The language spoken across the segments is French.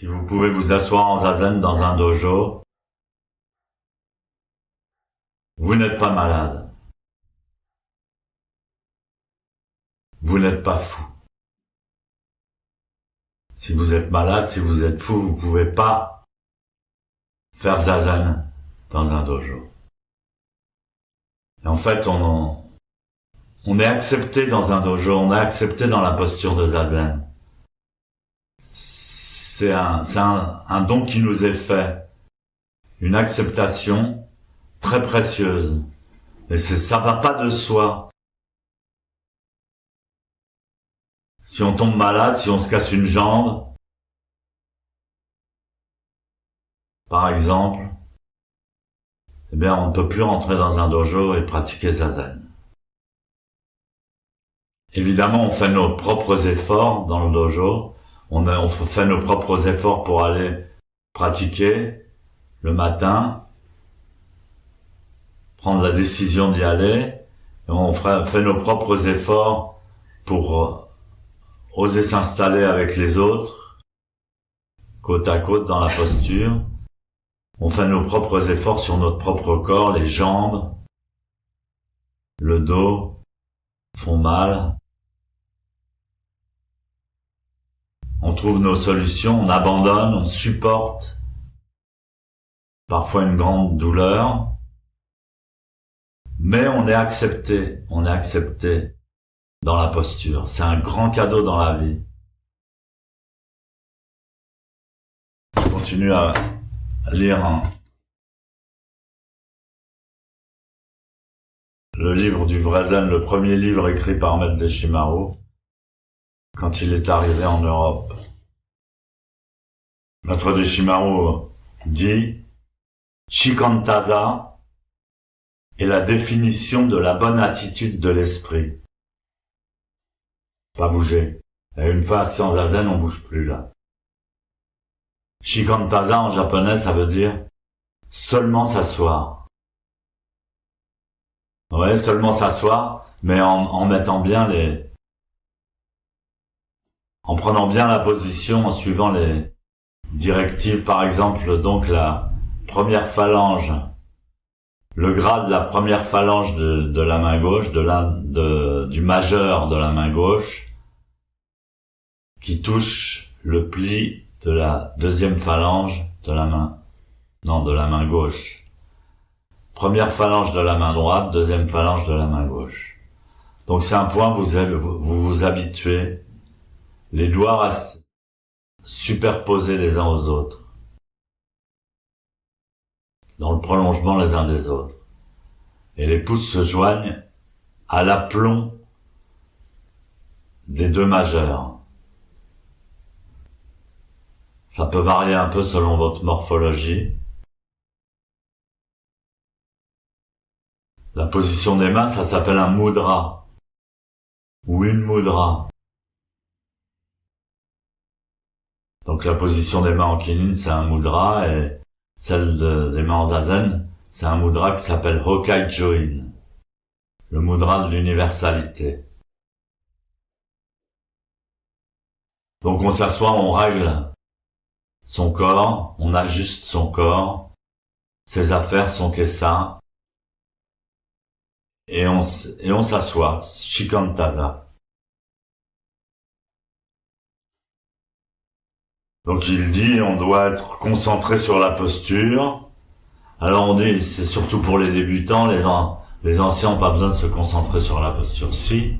Si vous pouvez vous asseoir en zazen dans un dojo, vous n'êtes pas malade. Vous n'êtes pas fou. Si vous êtes malade, si vous êtes fou, vous pouvez pas faire zazen dans un dojo. Et en fait, on est accepté dans un dojo, on est accepté dans la posture de zazen. C'est un don qui nous est fait, une acceptation très précieuse. Et ça va pas de soi. Si on tombe malade, si on se casse une jambe, par exemple, eh bien, on ne peut plus rentrer dans un dojo et pratiquer zazen. Évidemment, on fait nos propres efforts dans le dojo. On fait nos propres efforts pour aller pratiquer le matin, prendre la décision d'y aller. Et on fait nos propres efforts pour oser s'installer avec les autres, côte à côte dans la posture. On fait nos propres efforts sur notre propre corps, les jambes, le dos font mal. On trouve nos solutions, on abandonne, on supporte parfois une grande douleur, mais on est accepté dans la posture. C'est un grand cadeau dans la vie. Je continue à lire le livre du vrai zen, le premier livre écrit par Maître Deshimaru, quand il est arrivé en Europe. Maître Deshimaru dit « Shikantaza est la définition de la bonne attitude de l'esprit. » Pas bouger. Et une fois assis en zazen, on bouge plus là. Shikantaza en japonais, ça veut dire seulement s'asseoir. Ouais, seulement s'asseoir, mais en mettant bien en prenant bien la position, en suivant les directives, par exemple, donc la première phalange, le gras de la première phalange de la main gauche, du majeur de la main gauche, qui touche le pli de la deuxième phalange de la main gauche. Première phalange de la main droite, deuxième phalange de la main gauche. Donc c'est un point, vous vous habituez, les doigts restent superposés les uns aux autres, dans le prolongement les uns des autres. Et les pouces se joignent à l'aplomb des deux majeurs. Ça peut varier un peu selon votre morphologie. La position des mains, ça s'appelle un mudra ou une mudra. Donc la position des mains en kinin, c'est un mudra, et celle des mains en zazen, c'est un mudra qui s'appelle Hokai Join, le mudra de l'universalité. Donc on s'assoit, on règle son corps, on ajuste son corps, ses affaires, son kessa, et on s'assoit, Shikantaza. Donc il dit, on doit être concentré sur la posture. Alors on dit, c'est surtout pour les débutants, les anciens n'ont pas besoin de se concentrer sur la posture. Si,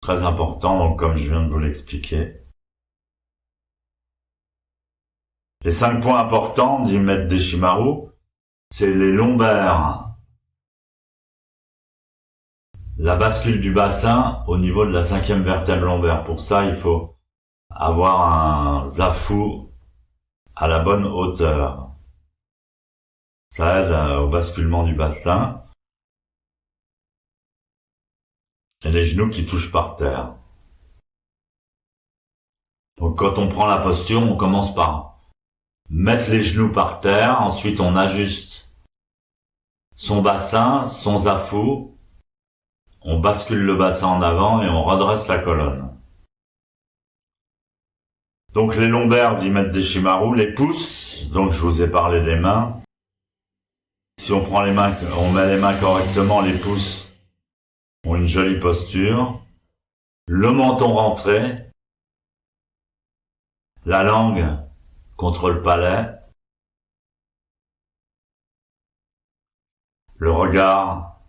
très important, donc comme je viens de vous l'expliquer. Les 5 points importants, dit Maître Deshimaru, c'est les lombaires, la bascule du bassin au niveau de la 5e vertèbre lombaire. Pour ça, il faut avoir un zafu à la bonne hauteur. Ça aide au basculement du bassin. Et les genoux qui touchent par terre. Donc quand on prend la posture, on commence par mettre les genoux par terre, ensuite on ajuste son bassin, son zafu, on bascule le bassin en avant et on redresse la colonne. Donc les lombaires d'Himette Deshimaru, les pouces, donc je vous ai parlé des mains. Si on prend les mains, on met les mains correctement, les pouces ont une jolie posture. Le menton rentré, la langue contre le palais, le regard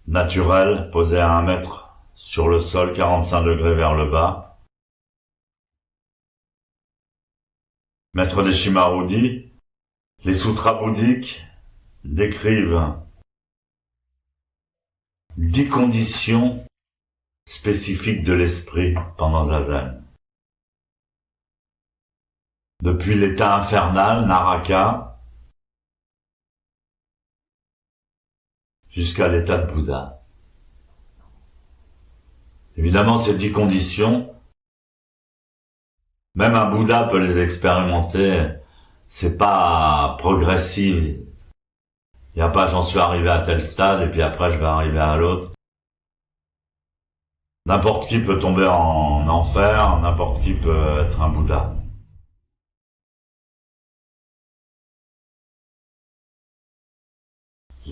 naturel posé à 1 mètre sur le sol, 45 degrés vers le bas. Maître Deshimaru dit, les sutras bouddhiques décrivent 10 conditions spécifiques de l'esprit pendant Zazen. Depuis l'état infernal, Naraka, jusqu'à l'état de Bouddha. Évidemment, ces 10 conditions, même un Bouddha peut les expérimenter, c'est pas progressif. Il n'y a pas j'en suis arrivé à tel stade et puis après je vais arriver à l'autre. N'importe qui peut tomber en enfer, n'importe qui peut être un Bouddha.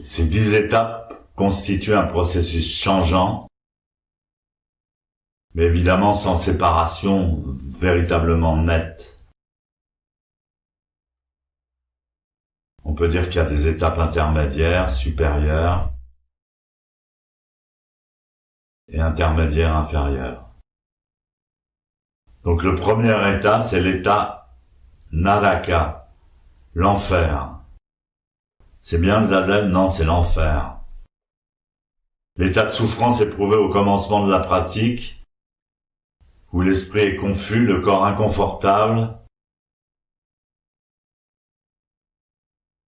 Ces 10 étapes constituent un processus changeant, mais évidemment sans séparation véritablement nette. On peut dire qu'il y a des étapes intermédiaires, supérieures, et intermédiaires inférieures. Donc le premier état, c'est l'état Naraka, l'enfer. C'est bien le Zazen? Non, c'est l'enfer. L'état de souffrance éprouvé au commencement de la pratique, où l'esprit est confus, le corps inconfortable,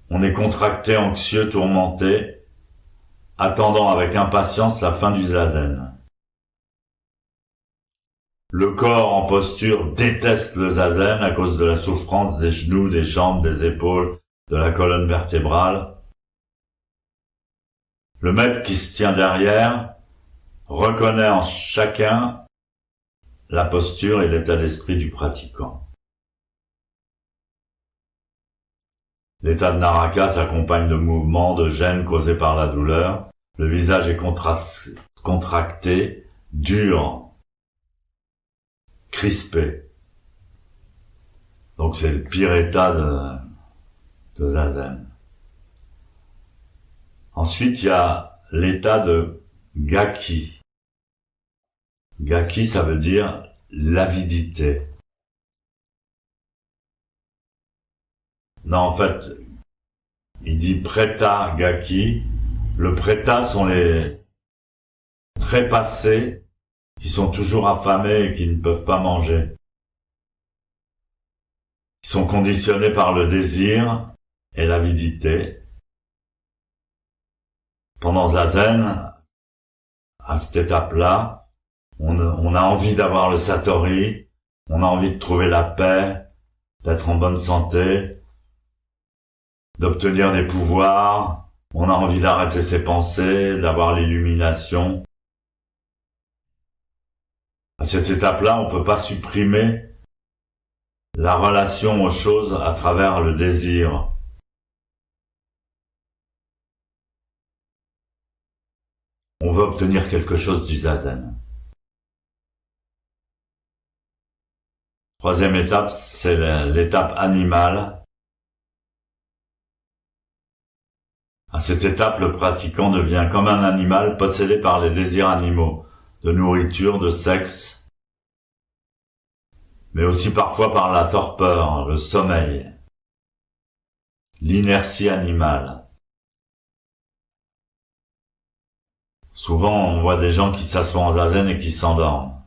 on est contracté, anxieux, tourmenté, attendant avec impatience la fin du Zazen. Le corps en posture déteste le Zazen à cause de la souffrance des genoux, des jambes, des épaules, de la colonne vertébrale. Le maître qui se tient derrière reconnaît en chacun la posture et l'état d'esprit du pratiquant. L'état de Naraka s'accompagne de mouvements, de gêne causés par la douleur. Le visage est contracté, dur, crispé. Donc c'est le pire état de Zazen. Ensuite, il y a l'état de Gaki. Gaki, ça veut dire l'avidité. Non, en fait, il dit Preta Gaki. Le Preta sont les trépassés qui sont toujours affamés et qui ne peuvent pas manger. Ils sont conditionnés par le désir et l'avidité. Pendant Zazen, à cette étape-là, on a envie d'avoir le Satori, on a envie de trouver la paix, d'être en bonne santé, d'obtenir des pouvoirs, on a envie d'arrêter ses pensées, d'avoir l'illumination. À cette étape-là, on ne peut pas supprimer la relation aux choses à travers le désir. On veut obtenir quelque chose du Zazen. Troisième étape, c'est l'étape animale. À cette étape, le pratiquant devient comme un animal possédé par les désirs animaux, de nourriture, de sexe, mais aussi parfois par la torpeur, le sommeil, l'inertie animale. Souvent, on voit des gens qui s'assoient en Zazen et qui s'endorment.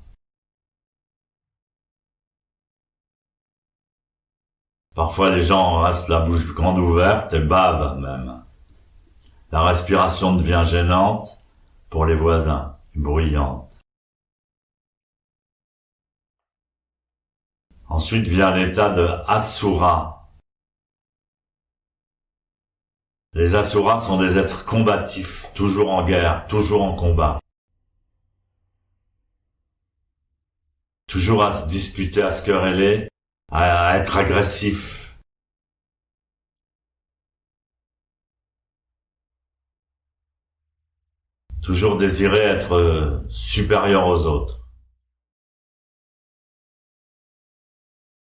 Parfois, les gens restent la bouche grande ouverte et bavent même. La respiration devient gênante pour les voisins, bruyante. Ensuite vient l'état de Asura. Les Asuras sont des êtres combatifs, toujours en guerre, toujours en combat. Toujours à se disputer, à se quereller, à être agressif. Toujours désirer être supérieur aux autres.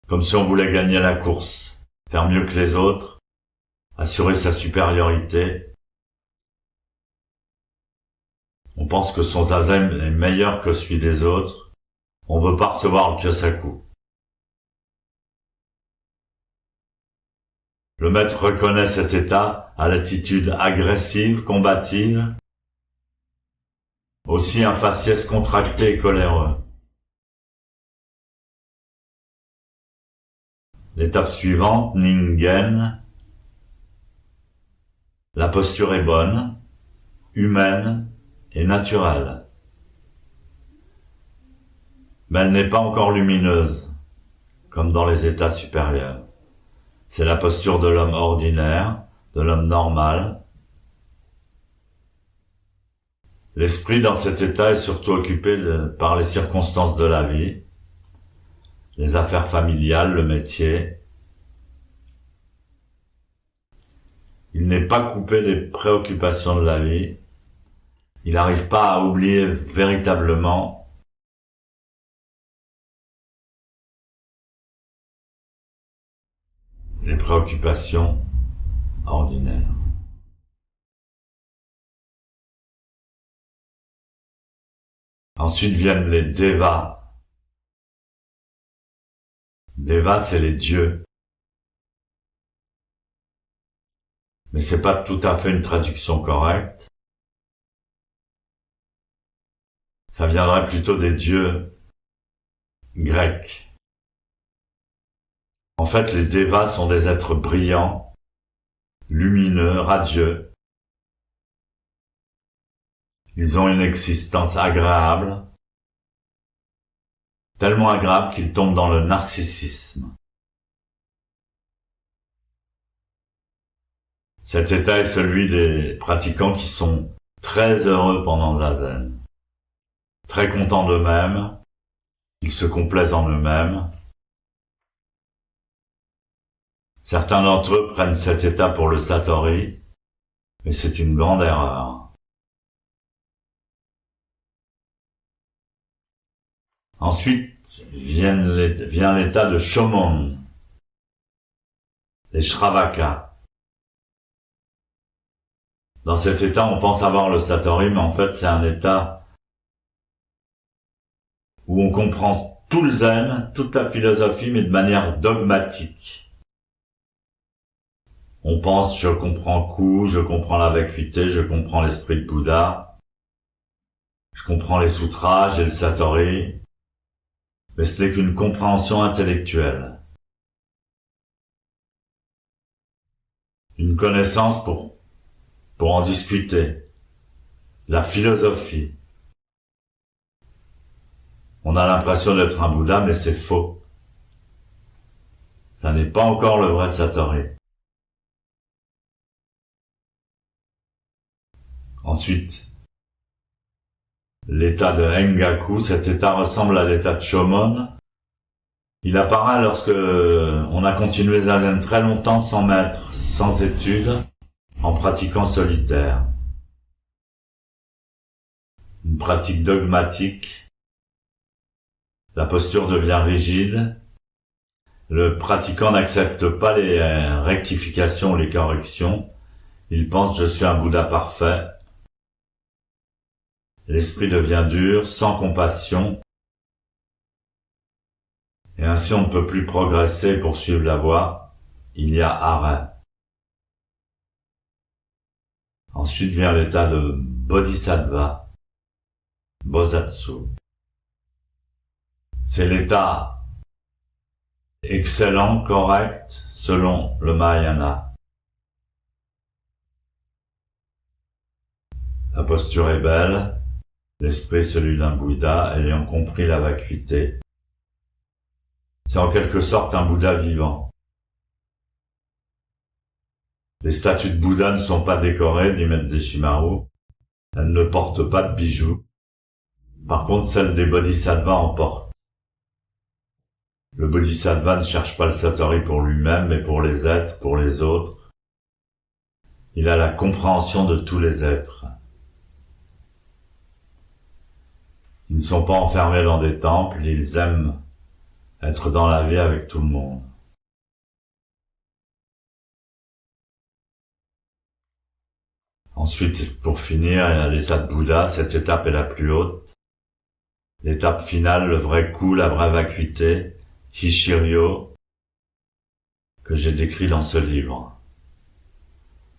Comme si on voulait gagner la course, faire mieux que les autres, assurer sa supériorité. On pense que son zazen est meilleur que celui des autres. On veut pas recevoir le kyosaku. Le maître reconnaît cet état à l'attitude agressive, combative, aussi un faciès contracté et coléreux. L'étape suivante, Ningen. La posture est bonne, humaine et naturelle. Mais elle n'est pas encore lumineuse, comme dans les états supérieurs. C'est la posture de l'homme ordinaire, de l'homme normal. L'esprit dans cet état est surtout occupé par les circonstances de la vie, les affaires familiales, le métier. Il n'est pas coupé des préoccupations de la vie. Il n'arrive pas à oublier véritablement les préoccupations ordinaires. Ensuite viennent les devas. Devas, c'est les dieux. Mais c'est pas tout à fait une traduction correcte. Ça viendrait plutôt des dieux grecs. En fait, les devas sont des êtres brillants, lumineux, radieux. Ils ont une existence agréable, tellement agréable qu'ils tombent dans le narcissisme. Cet état est celui des pratiquants qui sont très heureux pendant le zazen, très contents d'eux-mêmes, ils se complaisent en eux-mêmes. Certains d'entre eux prennent cet état pour le satori, mais c'est une grande erreur. Ensuite vient l'état de Shomon, les Shravaka. Dans cet état, on pense avoir le satori, mais en fait, c'est un état où on comprend tout le zen, toute la philosophie, mais de manière dogmatique. On pense, je comprends Ku, je comprends la vacuité, je comprends l'esprit de Bouddha, je comprends les sutras, j'ai le satori, mais ce n'est qu'une compréhension intellectuelle. Une connaissance pour en discuter. La philosophie. On a l'impression d'être un Bouddha, mais c'est faux. Ça n'est pas encore le vrai satori. Ensuite, l'état de Engaku, cet état ressemble à l'état de Shomon. Il apparaît lorsque on a continué Zazen très longtemps sans maître, sans études, en pratiquant solitaire. Une pratique dogmatique. La posture devient rigide. Le pratiquant n'accepte pas les rectifications ou les corrections. Il pense je suis un Bouddha parfait. L'esprit devient dur, sans compassion, et ainsi on ne peut plus progresser et poursuivre la voie. Il y a arrêt. Ensuite vient l'état de Bodhisattva, Bosatsu. C'est l'état excellent, correct, selon le Mahayana. La posture est belle. L'esprit celui d'un Bouddha, ayant compris la vacuité. C'est en quelque sorte un Bouddha vivant. Les statues de Bouddha ne sont pas décorées, dit Maître Deshimaru. Elles ne portent pas de bijoux. Par contre, celles des Bodhisattvas en portent. Le bodhisattva ne cherche pas le satori pour lui-même, mais pour les êtres, pour les autres. Il a la compréhension de tous les êtres. Ils ne sont pas enfermés dans des temples, ils aiment être dans la vie avec tout le monde. Ensuite, pour finir, il y a l'état de Bouddha. Cette étape est la plus haute. L'étape finale, le vrai coup, la vraie vacuité, Hishiryo, que j'ai décrit dans ce livre.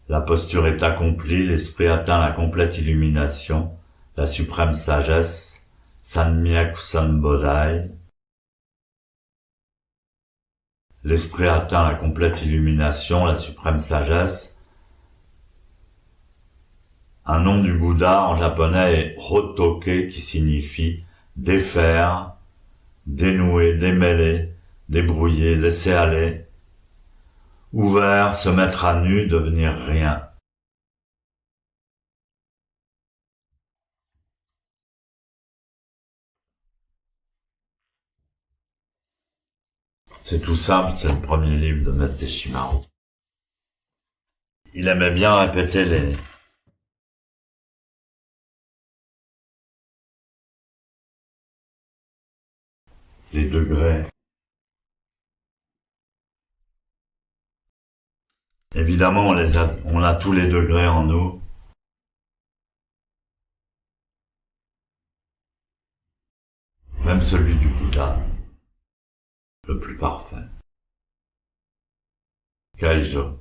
La posture est accomplie, l'esprit atteint la complète illumination, la suprême sagesse, Sanmyak Sambodhai. L'esprit atteint la complète illumination, la suprême sagesse. Un nom du Bouddha en japonais est Hotoke, qui signifie défaire, dénouer, démêler, débrouiller, laisser aller, ouvert, se mettre à nu, devenir rien. C'est tout simple, c'est le premier livre de Maître Deshimaru. Il aimait bien répéter les degrés. Évidemment, on a tous les degrés en nous. Même celui du Bouddha, le plus parfait. Kaijo.